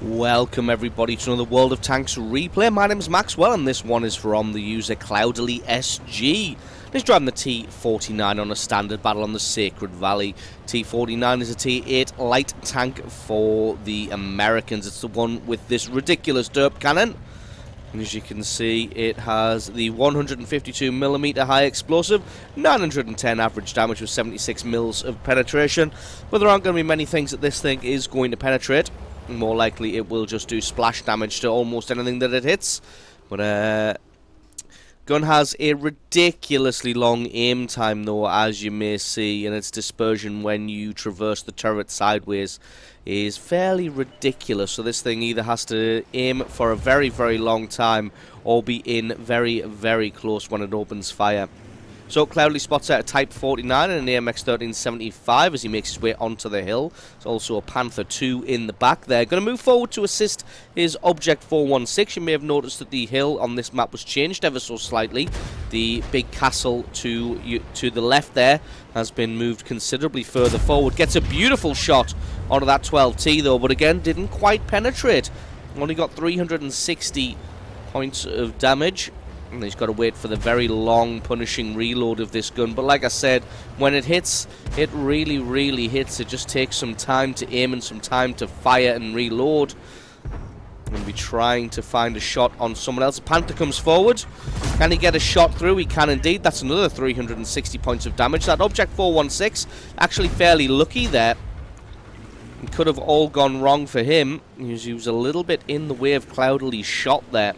Welcome everybody to another World of Tanks replay. My name is Maxwell and this one is from the user Cloudily SG. He's driving the T49 on a standard battle on the Sacred Valley. T49 is a T8 light tank for the Americans. It's the one with this ridiculous derp cannon. And as you can see, it has the 152mm high explosive, 910 average damage with 76 mils of penetration. But there aren't going to be many things that this thing is going to penetrate. More likely it will just do splash damage to almost anything that it hits. But gun has a ridiculously long aim time though, as you may see, and its dispersion when you traverse the turret sideways is fairly ridiculous. So this thing either has to aim for a very, very long time or be in very, very close when it opens fire. So Cloudily spots out a Type 49 and an AMX 1375 as he makes his way onto the hill. There's also a Panther 2 in the back there. Going to move forward to assist his Object 416. You may have noticed that the hill on this map was changed ever so slightly. The big castle to the left there has been moved considerably further forward. Gets a beautiful shot onto that 12T though, but again didn't quite penetrate. Only got 360 points of damage. And he's got to wait for the very long punishing reload of this gun. But like I said, when it hits, it really, really hits. It just takes some time to aim and some time to fire and reload. I'm going to be trying to find a shot on someone else. Panther comes forward. Can he get a shot through? He can indeed. That's another 360 points of damage. That Object 416, actually fairly lucky there. It could have all gone wrong for him. He was a little bit in the way of Cloudily's shot there.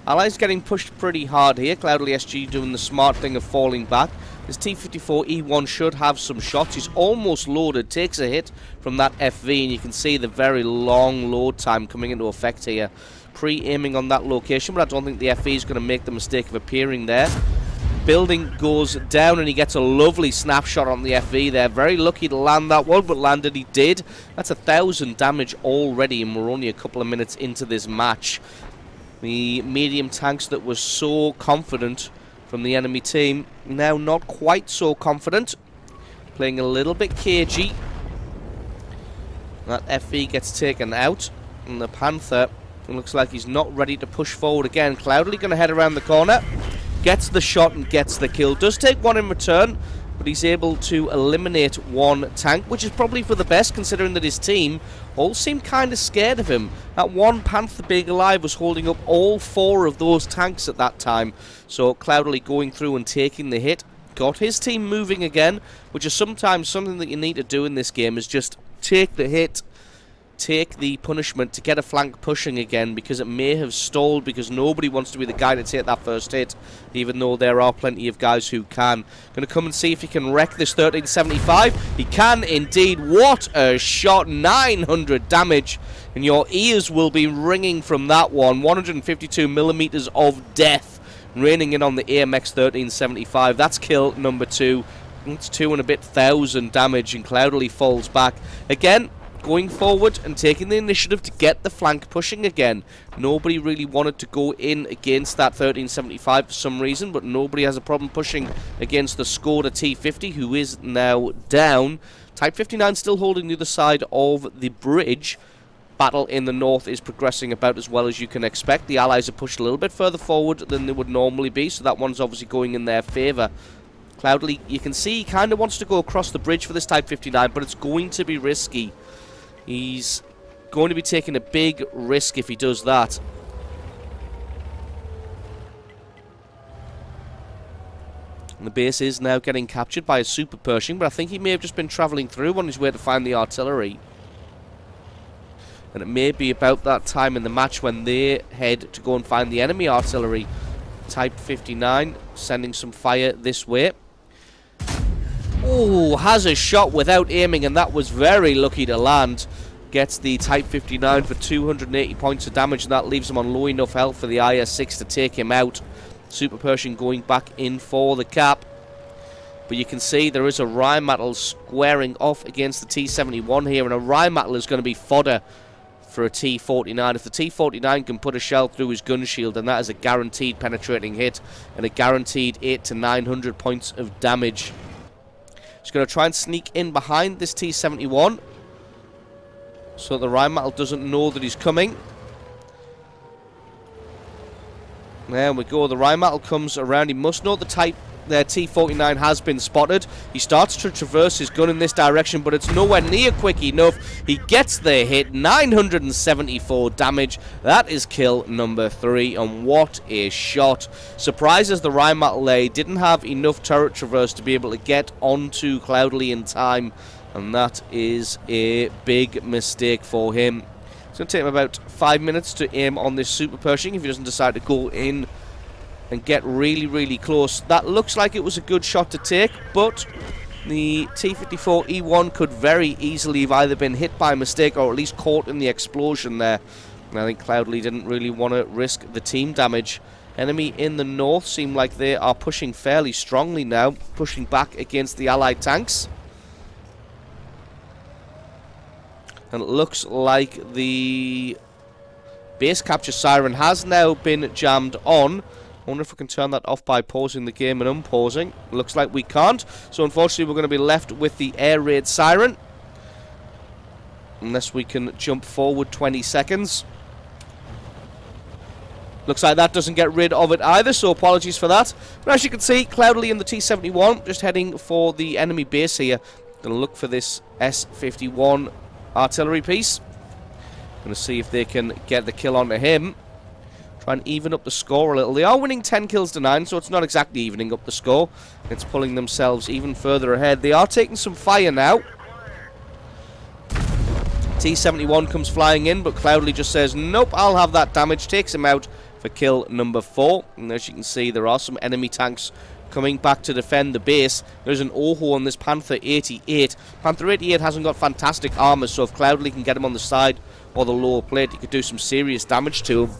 Allies getting pushed pretty hard here. Cloudily SG doing the smart thing of falling back. This T54E1 should have some shots. He's almost loaded. Takes a hit from that FV, and you can see the very long load time coming into effect here. Pre-aiming on that location, but I don't think the FV is going to make the mistake of appearing there. Building goes down, and he gets a lovely snapshot on the FV there. Very lucky to land that one, but landed he did. That's 1,000 damage already, and we're only a couple of minutes into this match. The medium tanks that were so confident from the enemy team, now not quite so confident. Playing a little bit cagey. That FV gets taken out, and the Panther, it looks like he's not ready to push forward again. Cloudily going to head around the corner. Gets the shot and gets the kill. Does take one in return, but he's able to eliminate one tank, which is probably for the best considering that his team all seem kind of scared of him. That one Panther being alive was holding up all four of those tanks at that time. So Cloudily going through and taking the hit. Got his team moving again, which is sometimes something that you need to do in this game, is just take the hit, take the punishment to get a flank pushing again, because it may have stalled because nobody wants to be the guy to take that first hit, even though there are plenty of guys who can. Going to come and see if he can wreck this 1375. He can indeed. What a shot. 900 damage, and your ears will be ringing from that one. 152mm of death raining in on the AMX 1375. That's kill number 2. It's 2 and a bit thousand damage, and Cloudily falls back again, going forward and taking the initiative to get the flank pushing again. Nobody really wanted to go in against that 1375 for some reason, but nobody has a problem pushing against the Skoda T50, who is now down. Type 59 still holding the other side of the bridge. Battle in the north is progressing about as well as you can expect. The Allies are pushed a little bit further forward than they would normally be, so that one's obviously going in their favour. Cloudily, you can see he kind of wants to go across the bridge for this Type 59, but it's going to be risky. He's going to be taking a big risk if he does that. And the base is now getting captured by a Super Pershing, but I think he may have just been travelling through on his way to find the artillery. And it may be about that time in the match when they head to go and find the enemy artillery. Type 59 sending some fire this way. Oh, has a shot without aiming, and that was very lucky to land. Gets the Type 59 for 280 points of damage, and that leaves him on low enough health for the IS-6 to take him out. Super Pershing going back in for the cap. But you can see there is a Rheinmetall squaring off against the T71 here, and a Rheinmetall is going to be fodder for a T49. If the T49 can put a shell through his gun shield, then that is a guaranteed penetrating hit and a guaranteed 800 to 900 points of damage. He's going to try and sneak in behind this T71. so the Rheinmetall doesn't know that he's coming. There we go. The Rheinmetall comes around. He must know the type. Their T49 has been spotted. He starts to traverse his gun in this direction, but it's nowhere near quick enough. He gets the hit. 974 damage. That is kill number 3, and what a shot. Surprises the Rheinmetall there. He didn't have enough turret traverse to be able to get onto Cloudly in time, and that is a big mistake for him. It's going to take him about 5 minutes to aim on this Super Pershing if he doesn't decide to go in and get really, really close. That looks like it was a good shot to take, but the T54E1 could very easily have either been hit by mistake or at least caught in the explosion there. And I think Cloudly didn't really want to risk the team damage. Enemy in the north seem like they are pushing fairly strongly now, pushing back against the Allied tanks. And it looks like the base capture siren has now been jammed on. I wonder if we can turn that off by pausing the game and unpausing. Looks like we can't. So unfortunately we're going to be left with the air raid siren. Unless we can jump forward 20 seconds. Looks like that doesn't get rid of it either, so apologies for that. But as you can see, Cloudly and the T71 just heading for the enemy base here. Going to look for this S51 artillery piece. Going to see if they can get the kill onto him. Try and even up the score a little. They are winning 10 kills to 9, so it's not exactly evening up the score. It's pulling themselves even further ahead. They are taking some fire now. T71 comes flying in, but Cloudly just says, nope, I'll have that damage. Takes him out for kill number 4. And as you can see, there are some enemy tanks coming back to defend the base. There's an Oho on this Panther 88. Panther 88 hasn't got fantastic armor, so if Cloudly can get him on the side or the lower plate, he could do some serious damage to him.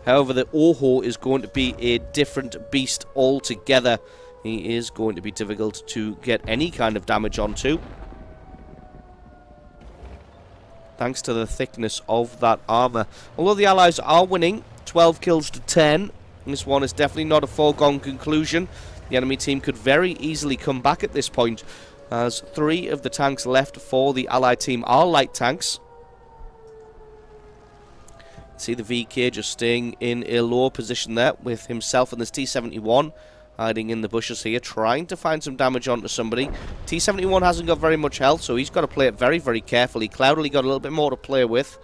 However, the Oho is going to be a different beast altogether. He is going to be difficult to get any kind of damage onto, thanks to the thickness of that armor. Although the Allies are winning 12 kills to 10, this one is definitely not a foregone conclusion. The enemy team could very easily come back at this point, as 3 of the tanks left for the Allied team are light tanks. See the VK just staying in a low position there with himself and this T71 hiding in the bushes here, trying to find some damage onto somebody. T71 hasn't got very much health, so he's got to play it very, very carefully. Cloudly got a little bit more to play with.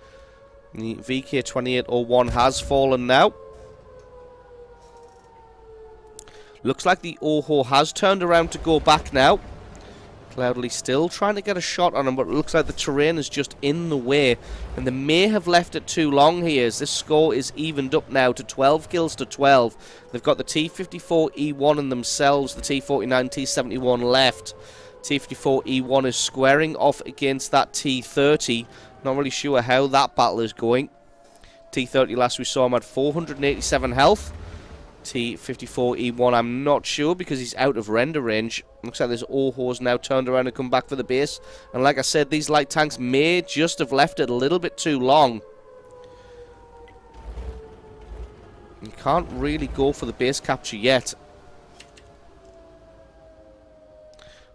The VK2801 has fallen now. Looks like the Oho has turned around to go back now. Cloudly still trying to get a shot on him, but it looks like the terrain is just in the way, and they may have left it too long here, as this score is evened up now to 12 kills to 12. They've got the T54E1 and themselves, the T49, T71 left. T54E1 is squaring off against that T30. Not really sure how that battle is going. T30 last we saw him had 487 health. T54E1 I'm not sure, because he's out of render range. Looks like this Oho's now turned around and come back for the base. And like I said, these light tanks may just have left it a little bit too long. You can't really go for the base capture yet.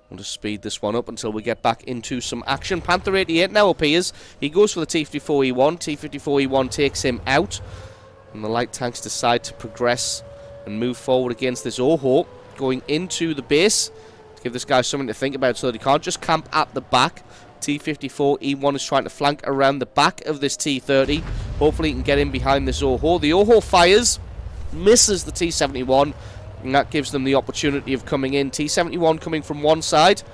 We'll just speed this one up until we get back into some action. Panther 88 now appears. He goes for the T54E1. T54E1 takes him out. And the light tanks decide to progress and move forward against this Oho, going into the base to give this guy something to think about so that he can't just camp at the back. T54E1 is trying to flank around the back of this T30. Hopefully he can get in behind this Oho. The Oho fires, misses the T71, and that gives them the opportunity of coming in. T71 coming from one side,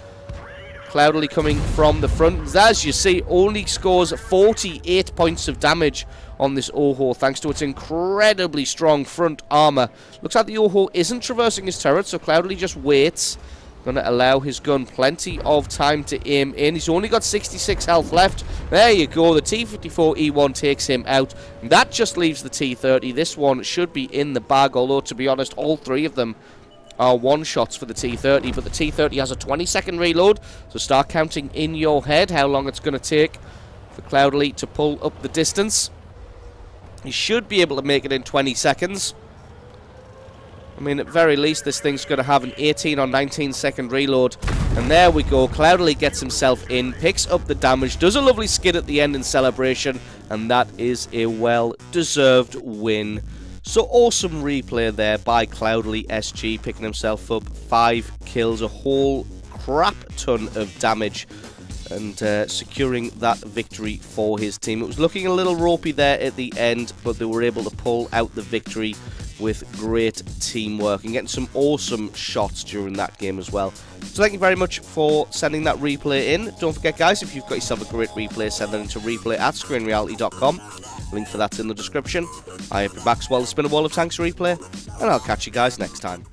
Cloudly coming from the front. As you see, only scores 48 points of damage on this Oho, thanks to its incredibly strong front armor. Looks like the Oho isn't traversing his turret, so Cloudly just waits. Going to allow his gun plenty of time to aim in. He's only got 66 health left. There you go. The T54E1 takes him out. And that just leaves the T30. This one should be in the bag, although, to be honest, all 3 of them are one-shots for the T30. But the T30 has a 20-second reload, so start counting in your head how long it's going to take for Cloudly to pull up the distance. He should be able to make it in 20 seconds. I mean, at very least, this thing's going to have an 18 or 19 second reload. And there we go, Cloudily gets himself in, picks up the damage, does a lovely skid at the end in celebration, and that is a well-deserved win. So awesome replay there by Cloudily SG, picking himself up 5 kills, a whole crap ton of damage, and securing that victory for his team. It was looking a little ropey there at the end, but they were able to pull out the victory with great teamwork and getting some awesome shots during that game as well. So thank you very much for sending that replay in. Don't forget, guys, if you've got yourself a great replay, send that into replay@screenreality.com. Link for that's in the description. I have been Maxwell, the Spin a Wall of Tanks replay, and I'll catch you guys next time.